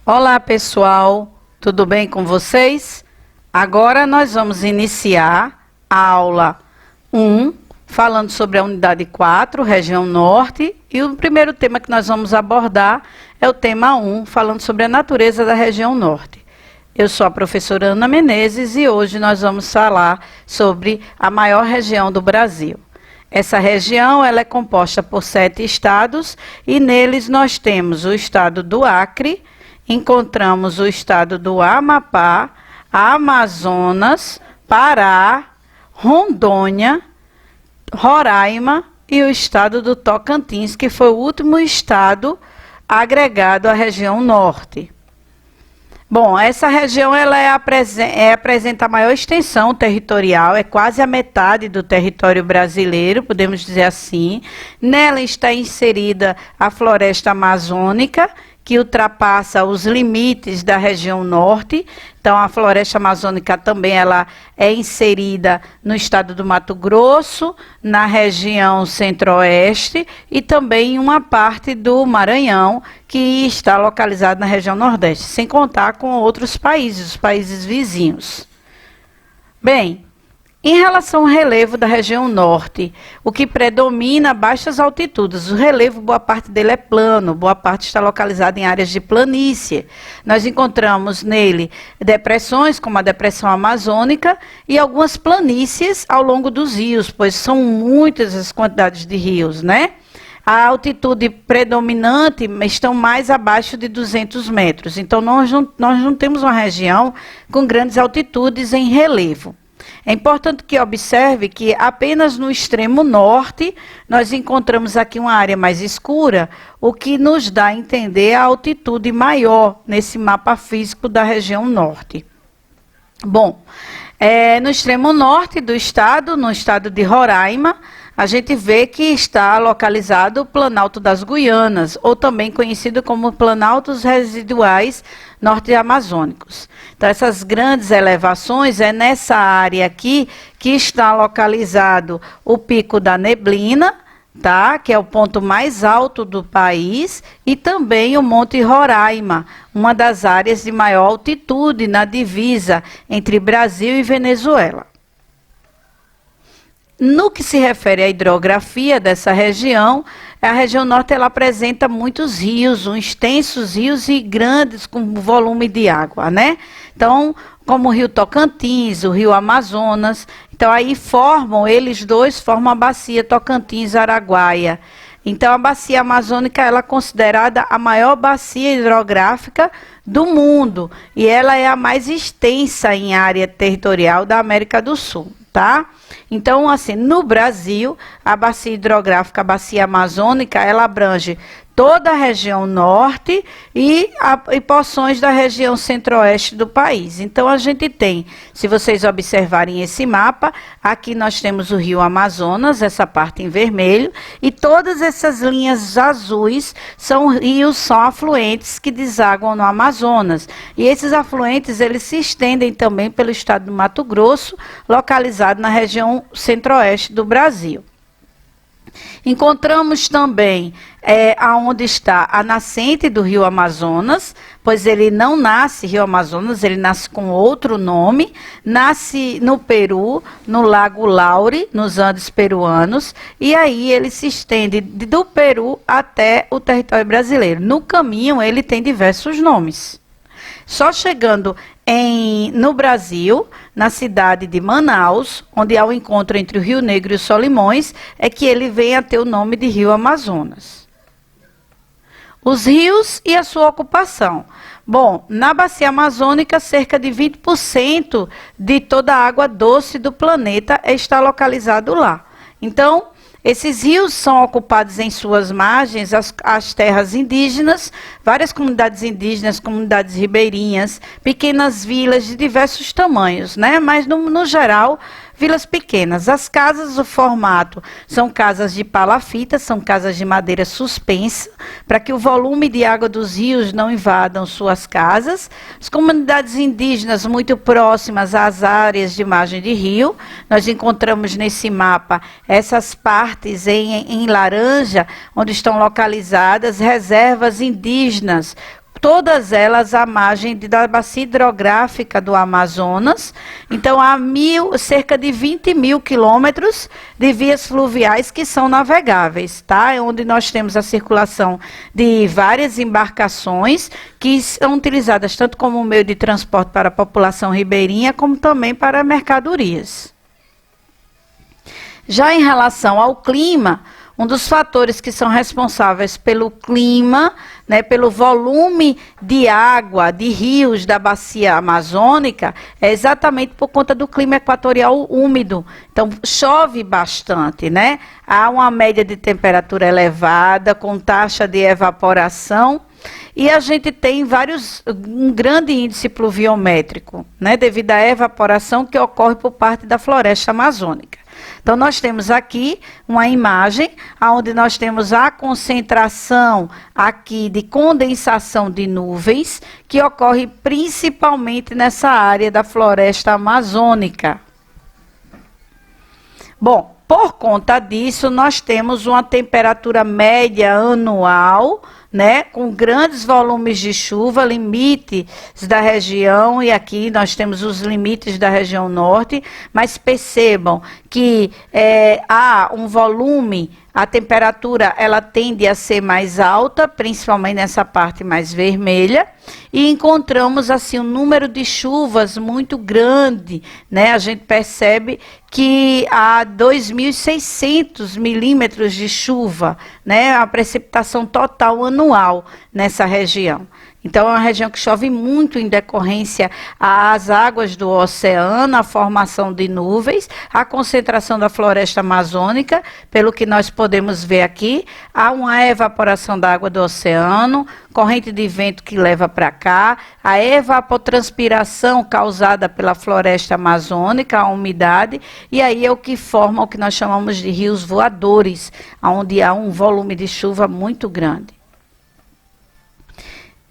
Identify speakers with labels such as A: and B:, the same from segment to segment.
A: Olá, pessoal, tudo bem com vocês? Agora nós vamos iniciar a aula 1, falando sobre a unidade 4, região norte, e o primeiro tema que nós vamos abordar é o tema 1, falando sobre a natureza da região norte. Eu sou a professora Ana Menezes e hoje nós vamos falar sobre a maior região do Brasil. Essa região ela é composta por 7 estados e neles nós temos o estado do Acre, encontramos o estado do Amapá, Amazonas, Pará, Rondônia, Roraima e o estado do Tocantins, que foi o último estado agregado à região norte. Bom, essa região ela apresenta a maior extensão territorial, é quase a metade do território brasileiro, podemos dizer assim. Nela está inserida a floresta amazônica, que ultrapassa os limites da região norte. Então, a floresta amazônica também ela é inserida no estado do Mato Grosso, na região centro-oeste e também em uma parte do Maranhão, que está localizado na região nordeste, sem contar com outros países, os países vizinhos. Bem, em relação ao relevo da região norte, o que predomina baixas altitudes. O relevo, boa parte dele é plano, boa parte está localizada em áreas de planície. Nós encontramos nele depressões, como a depressão amazônica, e algumas planícies ao longo dos rios, pois são muitas as quantidades de rios, né? A altitude predominante estão mais abaixo de 200 metros. Então, nós não temos uma região com grandes altitudes em relevo. É importante que observe que apenas no extremo norte nós encontramos aqui uma área mais escura, o que nos dá a entender a altitude maior nesse mapa físico da região norte. Bom, no extremo norte do estado, no estado de Roraima, a gente vê que está localizado o Planalto das Guianas, ou também conhecido como Planaltos Residuais Norte-Amazônicos. Então, essas grandes elevações, é nessa área aqui que está localizado o Pico da Neblina, tá? Que é o ponto mais alto do país, e também o Monte Roraima, uma das áreas de maior altitude na divisa entre Brasil e Venezuela. No que se refere à hidrografia dessa região, a região norte ela apresenta muitos rios, extensos rios e grandes com volume de água, né? Então, como o rio Tocantins, o rio Amazonas, então aí eles dois formam a bacia Tocantins-Araguaia. Então, a bacia amazônica ela é considerada a maior bacia hidrográfica do mundo e ela é a mais extensa em área territorial da América do Sul, tá? Então, assim, no Brasil, a bacia hidrográfica, a bacia amazônica, ela abrange toda a região norte e porções da região centro-oeste do país. Então, a gente tem, se vocês observarem esse mapa, aqui nós temos o rio Amazonas, essa parte em vermelho, e todas essas linhas azuis são afluentes que desaguam no Amazonas. E esses afluentes, eles se estendem também pelo estado do Mato Grosso, localizado na região centro-oeste do Brasil. Encontramos também aonde está a nascente do rio Amazonas, pois ele não nasce rio Amazonas, ele nasce com outro nome, nasce no Peru, no Lago Laure, nos Andes peruanos, e aí ele se estende do Peru até o território brasileiro. No caminho ele tem diversos nomes. Só chegando no Brasil, na cidade de Manaus, onde há o encontro entre o Rio Negro e os Solimões, é que ele vem a ter o nome de Rio Amazonas. Os rios e a sua ocupação. Bom, na bacia amazônica, cerca de 20% de toda a água doce do planeta está localizado lá. Então, esses rios são ocupados em suas margens as terras indígenas, várias comunidades indígenas, comunidades ribeirinhas, pequenas vilas de diversos tamanhos, né? Mas, no geral, vilas pequenas. As casas, o formato, são casas de palafita, são casas de madeira suspensa, para que o volume de água dos rios não invadam suas casas. As comunidades indígenas muito próximas às áreas de margem de rio, nós encontramos nesse mapa essas partes em laranja, onde estão localizadas reservas indígenas, todas elas à margem da bacia hidrográfica do Amazonas. Então, há cerca de 20 mil quilômetros de vias fluviais que são navegáveis, tá? É onde nós temos a circulação de várias embarcações que são utilizadas tanto como meio de transporte para a população ribeirinha, como também para mercadorias. Já em relação ao clima, um dos fatores que são responsáveis pelo clima, né, pelo volume de água, de rios da bacia amazônica, é exatamente por conta do clima equatorial úmido. Então, chove bastante, né? Há uma média de temperatura elevada, com taxa de evaporação, e a gente tem um grande índice pluviométrico, né, devido à evaporação que ocorre por parte da floresta amazônica. Então, nós temos aqui uma imagem onde nós temos a concentração aqui de condensação de nuvens, que ocorre principalmente nessa área da floresta amazônica. Bom, por conta disso, nós temos uma temperatura média anual, né, com grandes volumes de chuva, limites da região, e aqui nós temos os limites da região norte, mas percebam que há um volume, a temperatura ela tende a ser mais alta, principalmente nessa parte mais vermelha, e encontramos assim um número de chuvas muito grande, né? A gente percebe que há 2.600 milímetros de chuva, né? A precipitação total anual nessa região. Então, é uma região que chove muito em decorrência às águas do oceano, a formação de nuvens, a concentração da floresta amazônica, pelo que nós podemos ver aqui, há uma evaporação da água do oceano, corrente de vento que leva para cá, a evapotranspiração causada pela floresta amazônica, a umidade, e aí é o que forma o que nós chamamos de rios voadores, onde há um volume de chuva muito grande.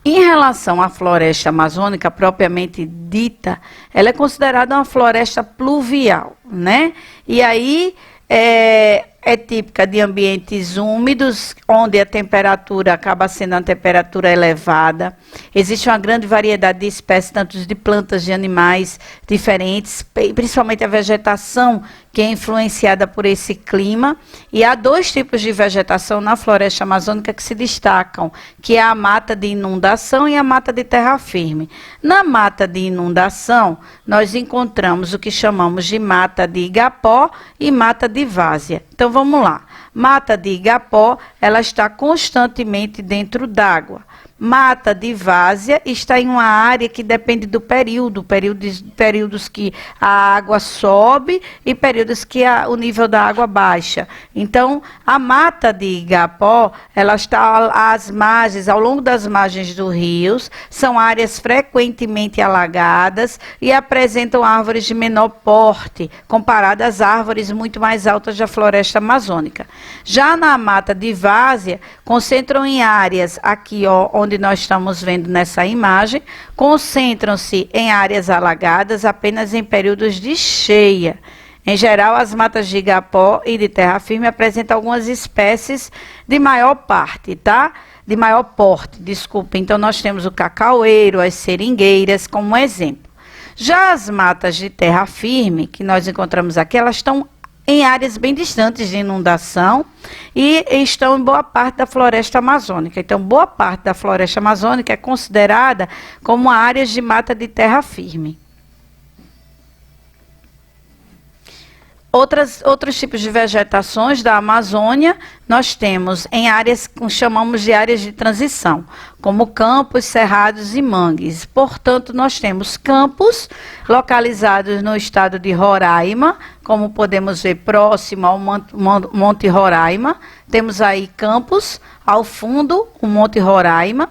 A: Em relação à floresta amazônica propriamente dita, ela é considerada uma floresta pluvial, né? E aí é típica de ambientes úmidos, onde a temperatura acaba sendo uma temperatura elevada. Existe uma grande variedade de espécies, tanto de plantas, de animais diferentes, principalmente a vegetação que é influenciada por esse clima. E há dois tipos de vegetação na floresta amazônica que se destacam, que é a mata de inundação e a mata de terra firme. Na mata de inundação, nós encontramos o que chamamos de mata de igapó e mata de várzea. Então, vamos lá. Mata de igapó, ela está constantemente dentro d'água. Mata de várzea está em uma área que depende do períodos que a água sobe e períodos que o nível da água baixa. Então, a mata de igapó, ela está às margens, ao longo das margens dos rios, são áreas frequentemente alagadas e apresentam árvores de menor porte, comparadas às árvores muito mais altas da floresta amazônica. Já na mata de várzea, concentram em áreas aqui, ó, onde nós estamos vendo nessa imagem, concentram-se em áreas alagadas apenas em períodos de cheia. Em geral, as matas de igapó e de terra firme apresentam algumas espécies de maior parte, tá? De maior porte, desculpa. Então, nós temos o cacaueiro, as seringueiras como exemplo. Já as matas de terra firme, que nós encontramos aqui, elas estão em áreas bem distantes de inundação e estão em boa parte da floresta amazônica. Então, boa parte da floresta amazônica é considerada como áreas de mata de terra firme. Outros tipos de vegetações da Amazônia, nós temos em áreas que chamamos de áreas de transição, como campos, cerrados e mangues. Portanto, nós temos campos localizados no estado de Roraima, como podemos ver próximo ao Monte Roraima. Temos aí campos, ao fundo, o Monte Roraima.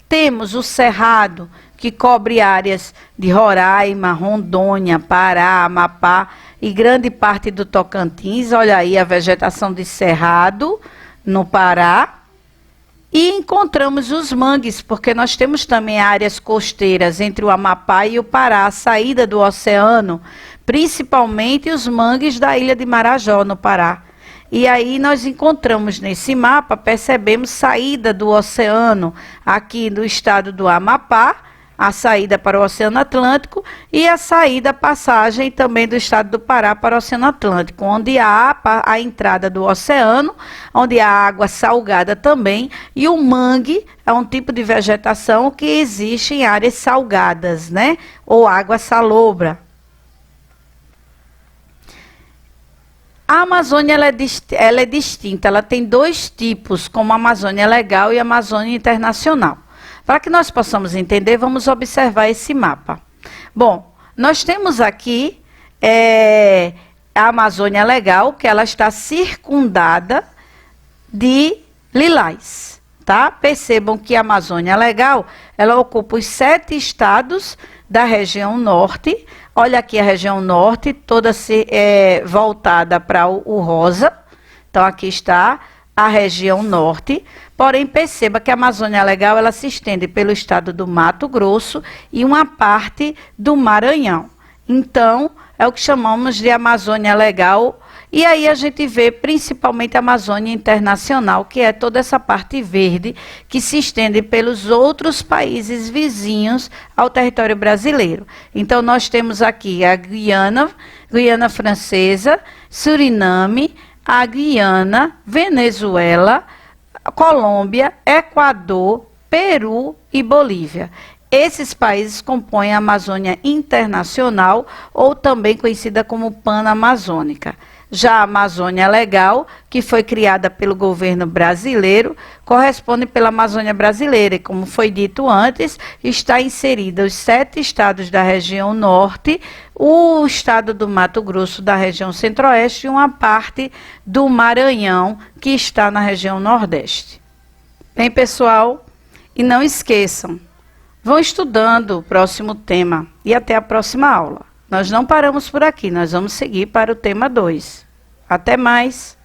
A: Temos o cerrado, que cobre áreas de Roraima, Rondônia, Pará, Amapá e grande parte do Tocantins. Olha aí a vegetação de cerrado no Pará. E encontramos os mangues, porque nós temos também áreas costeiras entre o Amapá e o Pará, a saída do oceano, principalmente os mangues da ilha de Marajó, no Pará. E aí nós encontramos nesse mapa, percebemos saída do oceano aqui do estado do Amapá, a saída para o Oceano Atlântico e a saída, passagem também do estado do Pará para o Oceano Atlântico, onde há a entrada do oceano, onde há água salgada também, e o mangue é um tipo de vegetação que existe em áreas salgadas, né? Ou água salobra. A Amazônia ela é distinta, ela tem dois tipos, como a Amazônia Legal e a Amazônia Internacional. Para que nós possamos entender, vamos observar esse mapa. Bom, nós temos aqui a Amazônia Legal, que ela está circundada de lilás, tá? Percebam que a Amazônia Legal, ela ocupa os 7 estados da região norte. Olha aqui a região norte, toda voltada para o rosa. Então, aqui está a região norte. Porém, perceba que a Amazônia Legal ela se estende pelo estado do Mato Grosso e uma parte do Maranhão. Então, é o que chamamos de Amazônia Legal. E aí a gente vê principalmente a Amazônia Internacional, que é toda essa parte verde que se estende pelos outros países vizinhos ao território brasileiro. Então, nós temos aqui a Guiana Francesa, Suriname, a Guiana, Venezuela, Colômbia, Equador, Peru e Bolívia. Esses países compõem a Amazônia Internacional, ou também conhecida como Panamazônica. Já a Amazônia Legal, que foi criada pelo governo brasileiro, corresponde pela Amazônia Brasileira e, como foi dito antes, está inserida os 7 estados da região norte, o estado do Mato Grosso da região centro-oeste e uma parte do Maranhão, que está na região nordeste. Bem, pessoal, e não esqueçam, vão estudando o próximo tema e até a próxima aula. Nós não paramos por aqui, nós vamos seguir para o tema 2. Até mais!